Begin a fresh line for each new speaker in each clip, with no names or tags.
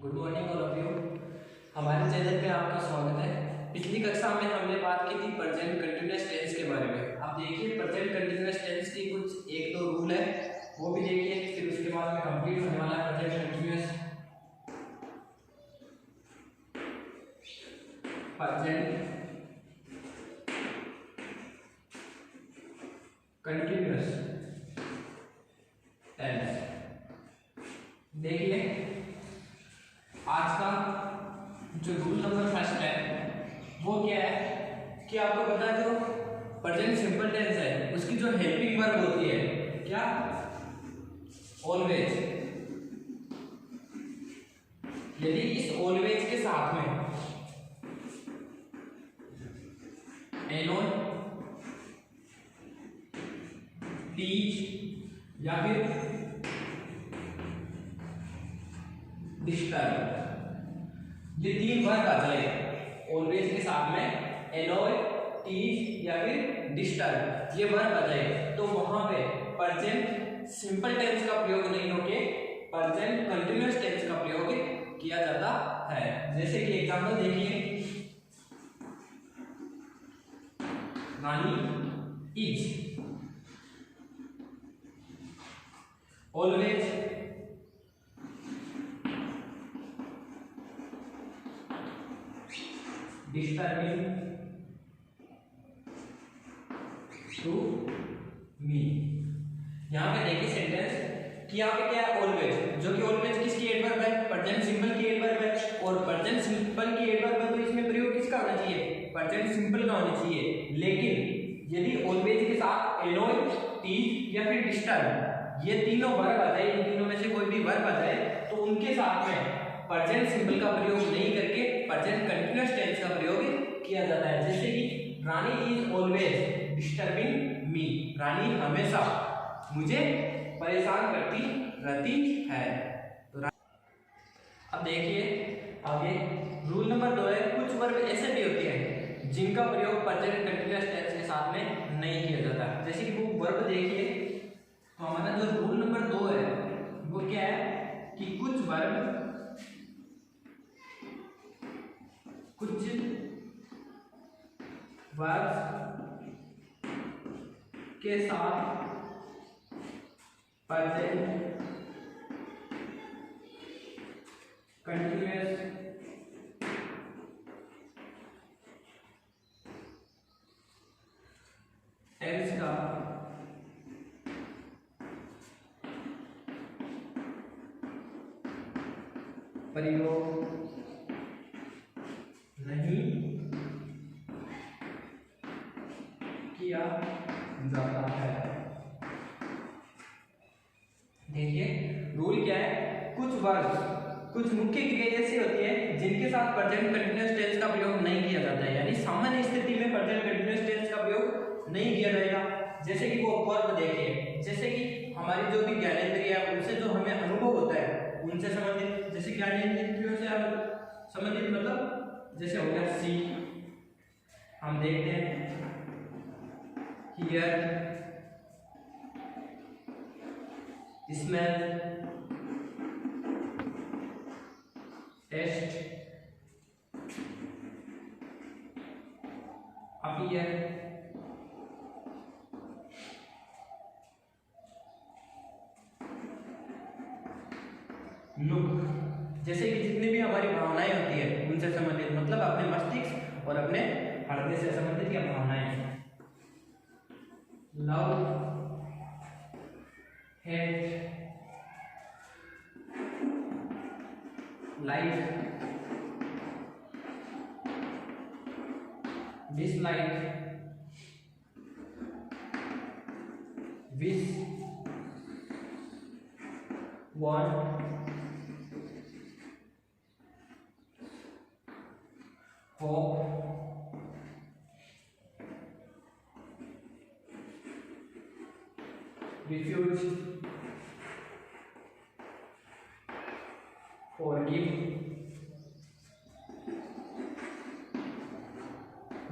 Good morning all of you. हमारे channel पे आपका स्वागत है। पिछली कक्षा में हमने बात की थी प्रेजेंट कंटिन्यूअस टेंस के बारे में। आप देखिए प्रेजेंट कंटिन्यूअस टेंस की कुछ एक दो रूल है, वो भी देखिए, फिर उसके बाद में कंप्लीट होने वाला है present continuous. Present continuous tense. देखिए आज का जो रूल नंबर फर्स्ट है वो क्या है कि आपको पता है जो प्रेजेंट सिंपल टेंस है उसकी जो हेल्पिंग वर्ब होती है क्या, ऑलवेज। यदि इस ऑलवेज के साथ में एनोन, टीच या फिर डिस्टर्ब, ये तीन वर्ब आ जाए ऑलवेज के साथ में, एनोय, टीच या फिर डिस्टर्ब, ये वर्ब आ जाए तो वहां पे प्रेजेंट सिंपल टेंस का प्रयोग नहीं होके प्रेजेंट कंटिन्यूअस टेंस का प्रयोग किया जाता है। जैसे कि एग्जांपल देखिए, Rani is, always disturbing to me. यहां पे देखिए सेंटेंस कि यहाँ पे क्या है, ऑलवेज, जो कि ऑलवेज किसकी एडवर्ब है, प्रेजेंट सिंपल की एडवर्ब है। और प्रेजेंट सिंपल की एडवर्ब है तो इसमें प्रयोग किसका होना चाहिए, प्रेजेंट सिंपल का होना चाहिए। लेकिन यदि ऑलवेज के साथ एनोय, टीच या फिर डिस्टर्ब, ये तीनों वर्ब आ जाए, इन तीनों में से कोई भी वर्ब आ जाए तो उनके साथ में प्रेजेंट सिंपल का प्रयोग नहीं करके प्रेजेंट कंटिन्यूअस टेंस का प्रयोग किया जाता है। जैसे कि रानी इज ऑलवेज डिस्टर्बिंग मी, रानी हमेशा मुझे परेशान करती रहती है। तो अब देखिए आगे रूल नंबर 2 है, कुछ वर्ब ऐसे भी होते हैं जिनका प्रयोग प्रेजेंट कंटिन्यूअस टेंस के साथ में नहीं किया जाता। जैसे कि वो वर्ब देखिए, तो हमारा जो रूल नंबर 2 है वो क्या है कि कुछ वर्ब के साथ प्रेजेंट कंटिन्यूअस टेंस का प्रयोग नहीं किया जाता है। देखिए रूल क्या है, कुछ वर्ब, कुछ मुख्य क्रिया ऐसी होती है जिनके साथ प्रेजेंट कंटिन्यूअस टेंस का प्रयोग नहीं किया जाता है, यानी सामान्य स्थिति में प्रेजेंट कंटिन्यूअस टेंस का प्रयोग नहीं किया जाएगा। जैसे कि वो वर्ब देखिए, जैसे कि हमारी जो भी ज्ञानेंद्रिय है उनसे जो हमें अनुभव होता है उनसे संबंधित, जैसे ज्ञानेंद्रियों से संबंधित मतलब जैसे हो गया सी, हम देखते हैं, hear, smell, taste, appear, look, जैसे कि जितनी भी हमारी भावनाएं होती है उनसे संबंधित, मतलब अपने मस्तिष्क और अपने हृदय से संबंधित या भावनाएं। Love, hate, like, dislike, wish, want, hope, refuse, forgive,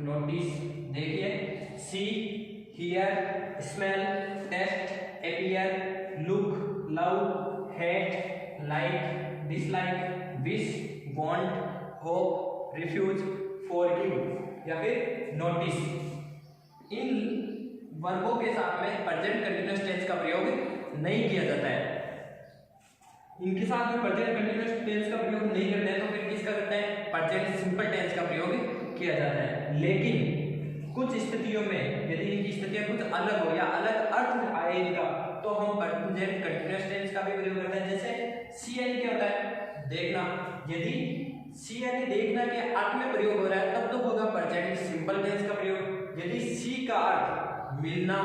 notice. देखिए see, hear, smell, taste, appear, look, love, hate, like, dislike, wish, want, hope, refuse, forgive या फिर नोटिस। इन वर्बों के साथ में प्रेजेंट कंटीन्यूअस टेंस का प्रयोग नहीं किया जाता है। इनके साथ में प्रेजेंट कंटीन्यूअस टेंस का प्रयोग नहीं करते हैं तो फिर किसका करते हैं? प्रेजेंट सिंपल टेंस का प्रयोग किया जाता है। लेकिन कुछ स्थितियों में यदि इनकी स्थितियां कुछ अलग हो या अलग अर्थ आएगा तो हम प्रेजेंट कंटीन्यूअस टेंस का भी प्रयोग करते हैं। जैसे सी यानी क्या होता है? देखना। यदि सी यानी देखना के अर्थ में प्रयोग हो रहा है तब तो होगा प्रेजेंट सिंपल टेंस का प्रयोग। यदि सी का अर्थ मिलना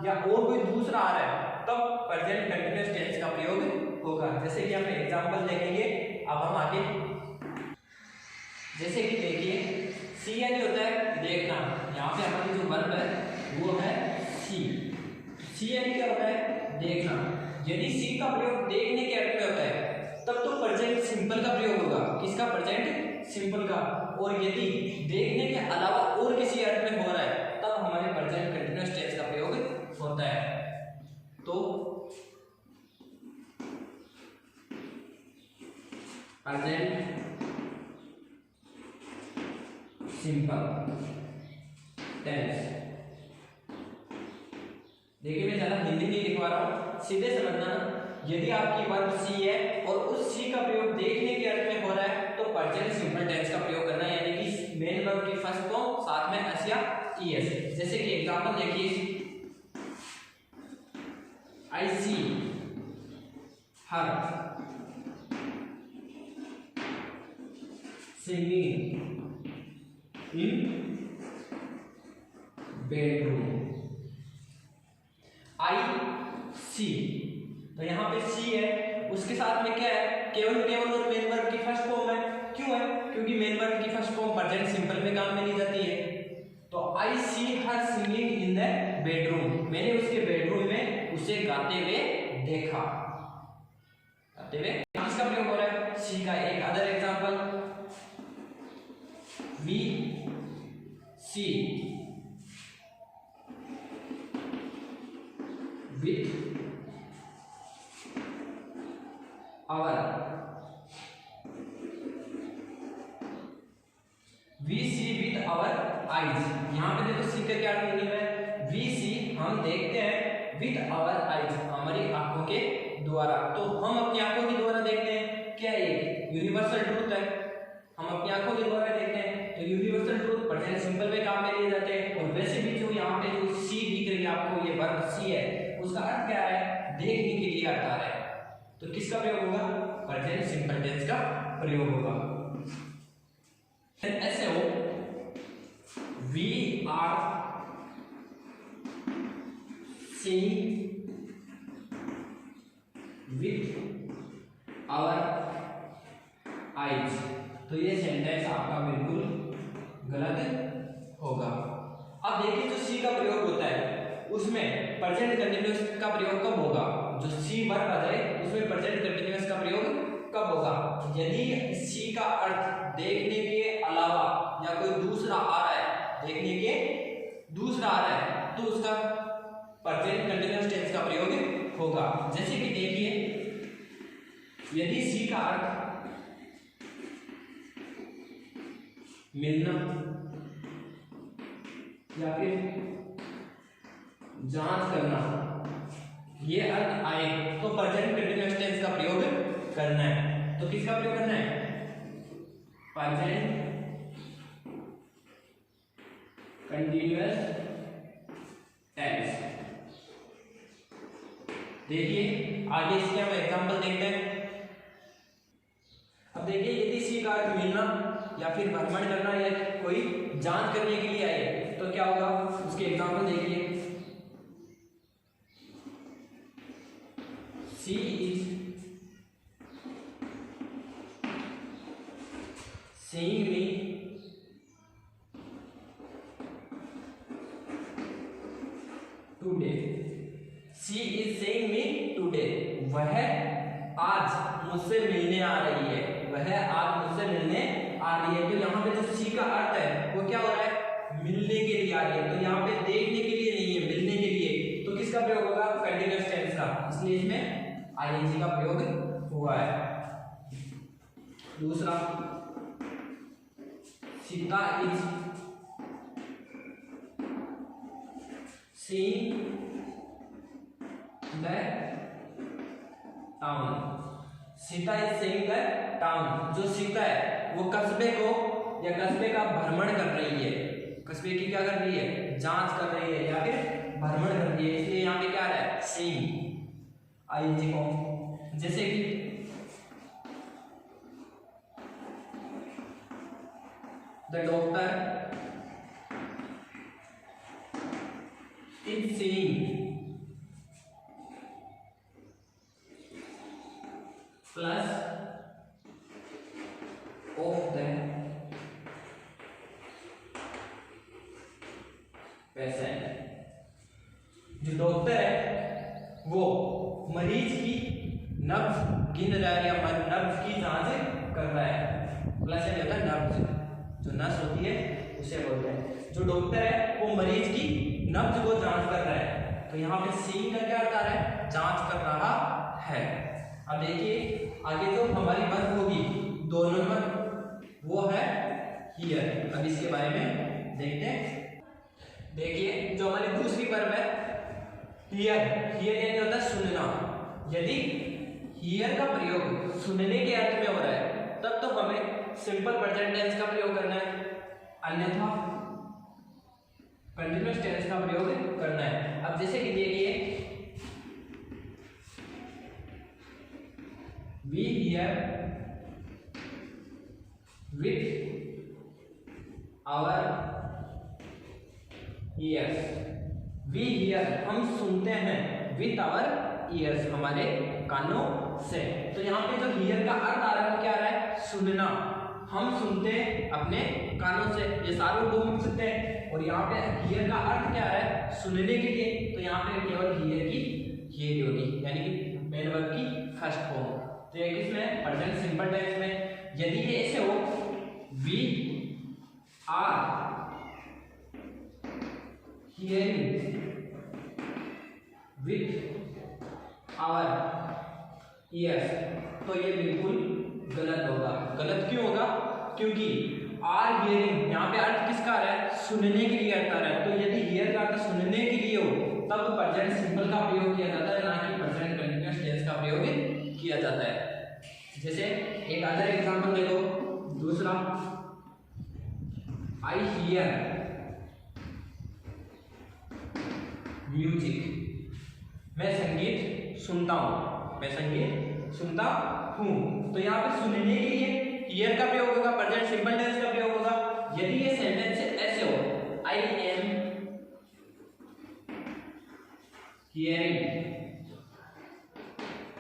या और कोई दूसरा आ रहा है तब प्रेजेंट कंटीन्यूअस टेंस का प्रयोग होगा। जैसे कि हम एग्जांपल देखेंगे। अब हम आगे जैसे कि देखिए सी यानी होता है देखना। यहाँ पे हमारी जो वर्ब है वो है सी। सी यानी क्या होता है? देखना। यदि सी का प्रयोग देखने के अर्थ में होता है तब तो प्रेजेंट सिंपल का प्रयोग होगा। किसका? प्रेजेंट सिंपल का। और यदि देखने के अलावा और किसी अर्थ में हो रहा है तब हमारे प्रेजेंट कंटीन्यूअस टेंस का प्रयोग होता है। तो प्रेजेंट सिंपल टेंस। देखिए मैं ज्यादा हिंदी नहीं लिखवा रहा हूं, सीधे समझना। यदि आपकी वर्ब सी है और उस सी का प्रयोग देखने के अर्थ में हो रहा है तो प्रेजेंट सिंपल टेंस का प्रयोग करना है, यानी कि मेन वर्ब की फर्स्ट फॉर्म साथ में एस या ईएस। जैसे कि एग्जांपल देखिए, आई सी हर सिंगिंग इन बेडरूम। आई सी, तो यहाँ पे सी है, उसके साथ में क्या है? केवल और मेन वर्ब की फर्स्ट फॉर्म है। क्यों है? क्योंकि मेन वर्ब की फर्स्ट फॉर्म प्रेजेंट सिंपल में काम में ली जाती है। तो आई सी हर सिंगिंग इन द बेडरूम, मैंने उसके बेडरूम में उसे गाते हुए देखा। गाते हुए किसका प्रयोग हो रहा है? सी का। एक other example, we see with our, we see with our eyes. यहां पे देखो सी का क्या मीनिंग है? वी सी हम देखते हैं, विथ आवर आईज हमारी आंखों के द्वारा। तो हम अपनी आंखों के द्वारा देखते हैं, क्या ये यूनिवर्सल ट्रूथ है? हम अपनी आंखों के द्वारा देखते हैं तो यूनिवर्सल ट्रूथ प्रेजेंट सिंपल में काम में लिए जाते हैं। और वैसे भी जो यहाँ पे जो सी दिख रही है आपको, ये वर्ब सी है, उसका अर्थ क्या है? देखने के लिए अर्थ आ रहा है। तो किसका प्रयोग होगा? प्रेजेंट सिंपल टेंस का प्रयोग होगा। ऐसे हो, we are seeing with our eyes. तो ये सेंटेंस आपका बिल्कुल गलत होगा। अब देखिए जो सी का प्रयोग होता है उसमें प्रेजेंट कंटीन्यूअस का प्रयोग कब होगा? जो सी वर्ब आ जाए उसमें प्रेजेंट कंटीन्यूअस का प्रयोग कब होगा? यदि सी का अर्थ देखने के अलावा या कोई दूसरा आ रहा है, देखने के दूसरा आ रहा है तो उसका प्रेजेंट कंटीन्यूअस टेंस का प्रयोग होगा। जैसे कि देखिए, यदि सी का अर्थ मिलना या फिर जांच करना, ये अर्थ आए तो प्रेजेंट कंटीन्यूअस टेंस का प्रयोग करना है। तो किसका प्रयोग करना है? Present continuous tense. देखिए आगे इसके हम एग्जांपल देखते हैं। अब देखिए यदि सी का अर्थ मिलना या फिर भ्रमण करना या कोई जांच करने के लिए आए तो क्या होगा? उसके एग्जांपल देखिए, सी is seeing me today. She is seeing me today. वह आज मुझसे मिलने आ रही है। वह आज मुझसे मिलने आ रही है। तो यहाँ पे जो सी का अर्थ है वो क्या हो रहा है? मिलने के लिए आ रही है। तो यहाँ पे देखने के लिए नहीं है, मिलने के लिए। तो किसका प्रयोग होगा? कंटीन्यूअस टेंस का। इसलिए इसमें आईएनजी का प्रयोग हुआ है। दूसरा Sita is seeing the town. Sita is seeing the town. जो सीता है वो कस्बे को या कस्बे का भ्रमण कर रही है। कस्बे की क्या कर रही है? जांच कर रही है या फिर भ्रमण कर रही है, इसलिए यहाँ पे क्या आ रहा है? Seeing ING form. जैसे कि the doctor is seeing pulse of the patient. जो डॉक्टर है वो मरीज की नब्ज गिन रहा है या नब्ज की जांच कर रहा है। प्लस ये होता है नब्ज, जो नस होती है उसे बोलते हैं। जो डॉक्टर है वो मरीज की नब्ज को जांच कर रहा है, तो यहाँ पे सीइंग का क्या अर्थ आ रहा है? जांच कर रहा है। अब देखिए आगे जो हमारी वर्ब होगी 2 नंबर, वो है हियर। अब इसके बारे में देखते हैं। देखिए जो हमारी दूसरी वर्ब है हियर, हियर यानी होता है सुनना। यदि हियर का प्रयोग सुनने के अर्थ में हो रहा है तब तो हमें सिंपल प्रेजेंट टेंस का प्रयोग करना है, अन्यथा कंटीन्यूअस टेंस का प्रयोग करना है। अब जैसे कि देखिए we hear with our ears। we hear हम सुनते हैं with our ears हमारे कानों से। तो यहाँ पे जो hear का अर्थ आ रहा है वो क्या आ रहा है? सुनना। हम सुनते हैं अपने कानों से, ये सारे दो मिल सकते हैं। और यहाँ पे hear का अर्थ क्या आ रहा है? सुनने के लिए। तो यहाँ पे केवल hear की hear होगी, यानी कि मेन वर्ब की फर्स्ट फॉर्म। तो ये किसमें? प्रेजेंट सिंपल टेंस में। यदि ये ऐसे हो we are hearing with our ears, तो ये बिल्कुल गलत होगा। गलत क्यों होगा? क्योंकि आर हियरिंग यहाँ पे अर्थ किसका आ रहा है? सुनने के लिए अर्थ आ रहा है। तो यदि हियर का अर्थ सुनने के लिए हो तब प्रेजेंट सिंपल का प्रयोग किया जाता है, ना कि प्रेजेंट कंटीन्यूअस टेंस का प्रयोग किया जाता है। जैसे एक अदर एग्जांपल देखो, दूसरा आई हियर म्यूजिक। मैं संगीत सुनता हूँ, मैं संगीत सुनता हूँ। तो यहाँ पे सुनने के लिए हियर का प्रयोग होगा, प्रेजेंट सिंपल टेंस का प्रयोग होगा। यदि ये सेंटेंस ऐसे हो आई एम हियरिंग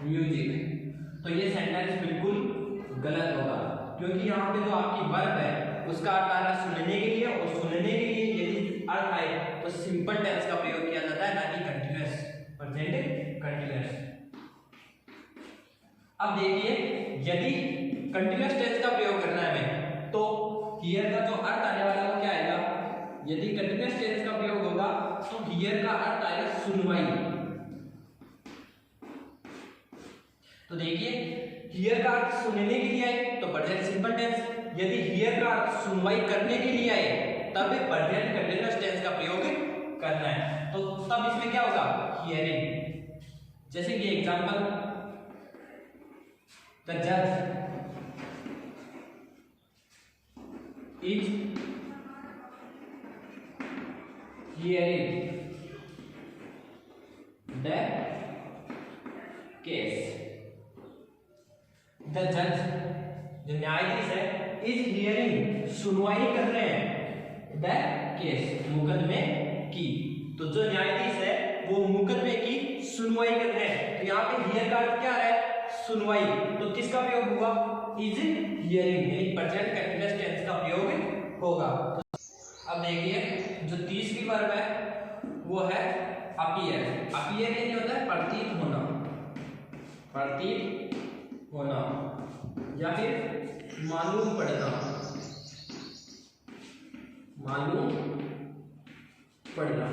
म्यूजिक, तो ये सेंटेंस बिल्कुल गलत होगा, क्योंकि यहाँ पे जो आपकी वर्ब है उसका अर्थ आ रहा है सुनने के लिए, और सुनने के लिए यदि अर्थ आए तो सिंपल टेंस का प्रयोग किया जाता है, ना कि कंटीन्यूअस, प्रेजेंट कंटीन्यूअस। अब देखिए यदि कंटीन्यूअस टेंस का प्रयोग करना है हमें, तो हियर का जो अर्थ आने वाला वो क्या आएगा? यदि कंटीन्यूअस टेंस का प्रयोग होगा तो हियर का अर्थ आएगा सुनवाई। तो देखिए हियर का अर्थ सुनने के लिए आए तो प्रेजेंट सिंपल टेंस, यदि हियर का अर्थ सुनवाई करने के लिए आए तब प्रेजेंट कंटीन्यूअस टेंस का प्रयोग करना है। तो तब इसमें क्या होगा? हियरिंग। जैसे कि एग्जांपल, द जज is hearing the case. The जज जो न्यायाधीश है इज हियरिंग सुनवाई कर रहे हैं द केस मुकदमे की। तो जो न्यायाधीश है वो मुकदमे की सुनवाई कर रहे हैं। तो यहाँ पे हियर का अर्थ क्या है? सुनवाई। तो किसका प्रयोग होगा? इज हियरिंग, यानी प्रेजेंट कंटीन्यूअस टेंस का प्रयोग होगा। अब देखिए जो तीसरी वर्ब है वो है अपीयर। अपीयर यानी होता है प्रतीत होना, प्रतीत होना या फिर मालूम पड़ना, मालूम पड़ना।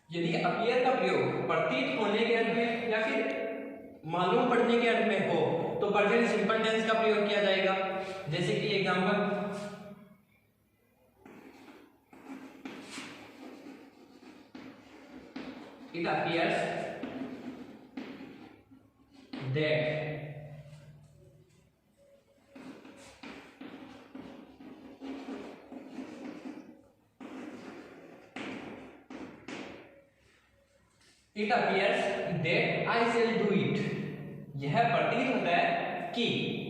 यदि अपीयर का प्रयोग प्रतीत होने के अर्थ में या फिर मालूम पड़ने के अर्थ में हो तो प्रेजेंट सिंपल टेंस का प्रयोग किया जाएगा। जैसे कि example, it appears that it appears that I shall do it. यह प्रतीत होता है कि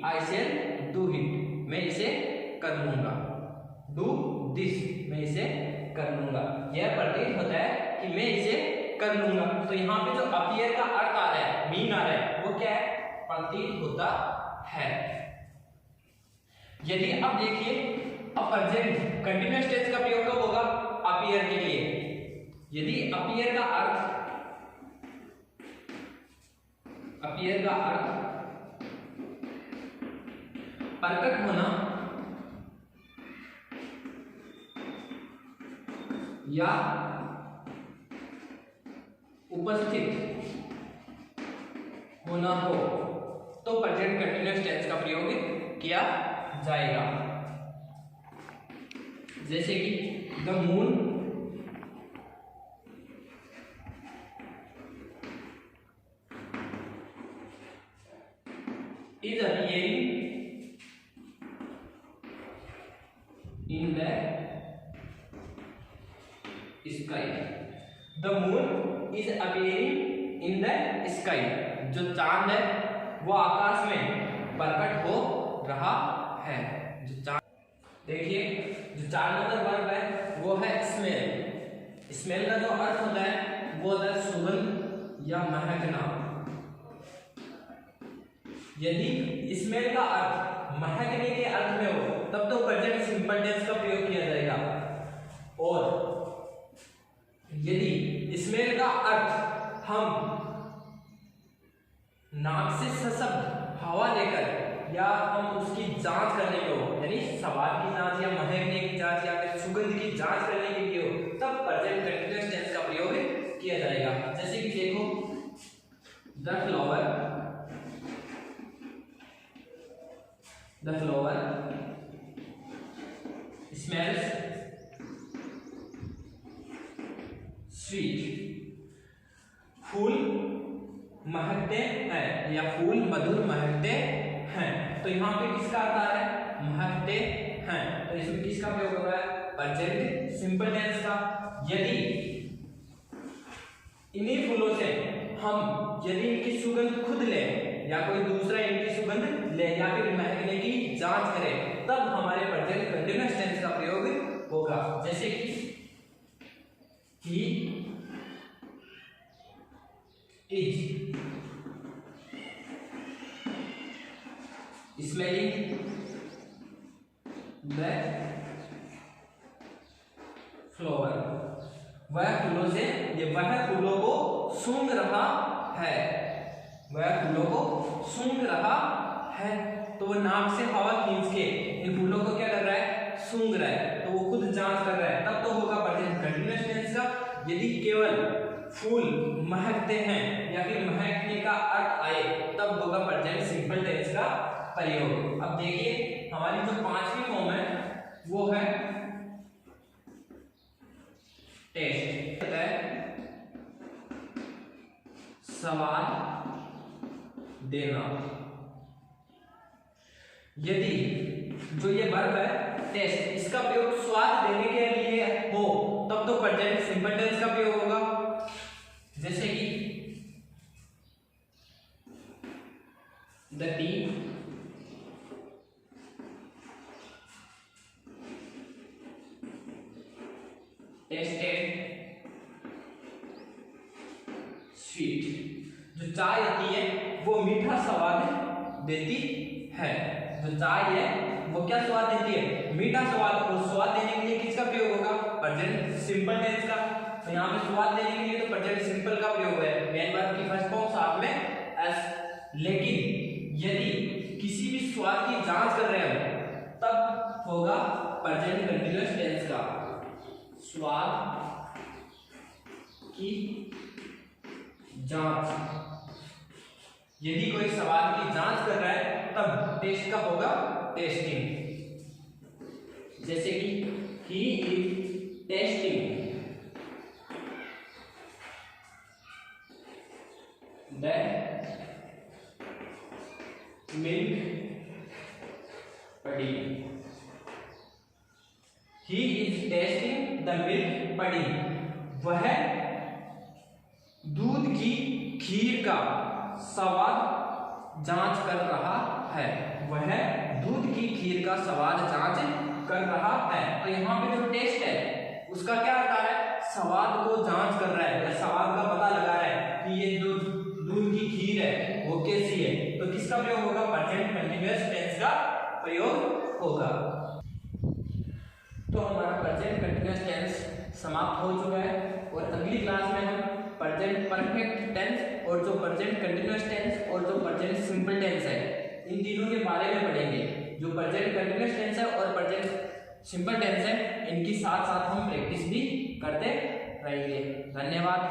आई शैल डू इट, मैं इसे कर लूंगा। डू दिस, मैं इसे कर लूंगा। यह प्रतीत होता है कि मैं इसे कर लूंगा। तो यहाँ पे जो अपीयर का अर्थ आ रहा है, मीन आ रहा है, वो क्या है? प्रतीत होता है। यदि अब देखिए, अब प्रेजेंट कंटीन्यूअस टेंस का प्रयोग कब होगा? अपीयर के लिए। यदि अपीयर का अर्थ प्रकट होना या उपस्थित होना हो तो प्रेजेंट कंटीन्यूअस टेंस का प्रयोग किया जाएगा। जैसे कि the moon is appearing in the sky। The moon is appearing in the sky। जो चांद है वो आकाश में प्रकट हो रहा है। जो चांद, देखिए जो 4 नंबर वर्ब है वो है स्मेल। स्मेल का जो अर्थ होता है वो होता है सुगंध या महकना। यदि स्मेल का अर्थ महकने के अर्थ में हो तब तो प्रेजेंट सिंपल टेंस का प्रयोग किया जाएगा। और यदि स्मेल का अर्थ हम नाक से सशब्द हवा लेकर या हम उसकी जांच करने के हो, यानी स्वाद की जांच या महकने की जांच या फिर सुगंध की जांच करने के लिए हो, तब प्रेजेंट कंटीन्यूअस टेंस का प्रयोग किया जाएगा। जैसे कि देखो, द फ्लावर smells sweet। फूल महकते हैं या फूल मधुर महकते हैं। तो यहाँ पे किसका अर्थ आ रहा है? महकते हैं। तो इसमें किसका प्रयोग हो रहा है? प्रेजेंट सिंपल टेंस का। यदि इन्हीं फूलों से हम यदि इनकी सुगंध खुद लें या कोई दूसरा इनकी सुगंध ले या फिर महकने की जांच करें तब हमारे प्रेजेंट कंटीन्यूअस टेंस का प्रयोग होगा। जैसे कि he is smelling the flower। वह फूलों से, ये वह फूलों को सूंघ रहा है। वह फूलों को सूंघ रहा है। तो वो नाक से हवा खींच के इन फूलों को क्या कर रहा है? सूंघ रहा है। तो वो खुद जांच कर रहा है, तब तो होगा प्रेजेंट कंटीन्यूअस टेंस का। यदि केवल फूल महकते हैं या फिर महकने का अर्थ आए तब होगा प्रेजेंट सिंपल टेंस का प्रयोग। अब देखिए हमारी जो 5वीं फॉर्म है वो है टेस्ट। है सवाल देना। यदि जो ये वर्ब है टेस्ट, इसका प्रयोग स्वाद देने के लिए हो तब तो प्रेजेंट सिंपल टेंस का प्रयोग होगा। जैसे कि द टी टेस्टेड स्वीट। जो चाय होती है वो मीठा स्वाद देती है। जो चाय है वो क्या स्वाद देती है? मीठा स्वाद। और स्वाद देने के लिए किसका प्रयोग होगा? प्रेजेंट सिंपल टेंस का। तो यहाँ पे स्वाद देने के लिए तो प्रेजेंट सिंपल का प्रयोग है। मेन वर्ब की फर्स्ट फॉर्म साथ में एस। लेकिन यदि किसी भी स्वाद की जांच कर रहे हैं तब होगा प्रेजेंट कंटीन्यूअस टेंस का। स्वाद की जांच यदि कोई सवाल की जांच कर रहा है तब टेस्ट कब होगा? टेस्टिंग। जैसे कि he is testing the milk pudding। He is testing the milk pudding। वह दूध की खीर का स्वाद जांच कर रहा है। वह दूध की खीर का स्वाद जांच कर रहा है। तो यहाँ पे जो टेस्ट है उसका क्या आता है? स्वाद को जांच कर रहा है या स्वाद का पता लगा रहा है कि ये जो दूध की खीर है वो कैसी है। तो किसका प्रयोग होगा? प्रेजेंट कंटीन्यूअस टेंस का प्रयोग होगा। तो हमारा प्रेजेंट कंटीन्यूअस टेंस समाप्त हो चुका है और अगली क्लास में हम प्रेजेंट परफेक्ट टेंस और जो प्रेजेंट कंटीन्यूअस टेंस और जो प्रेजेंट सिंपल टेंस है इन तीनों के बारे में पढ़ेंगे। जो प्रेजेंट कंटीन्यूअस टेंस है और प्रेजेंट सिंपल टेंस है इनकी साथ साथ हम प्रैक्टिस भी करते रहेंगे। धन्यवाद।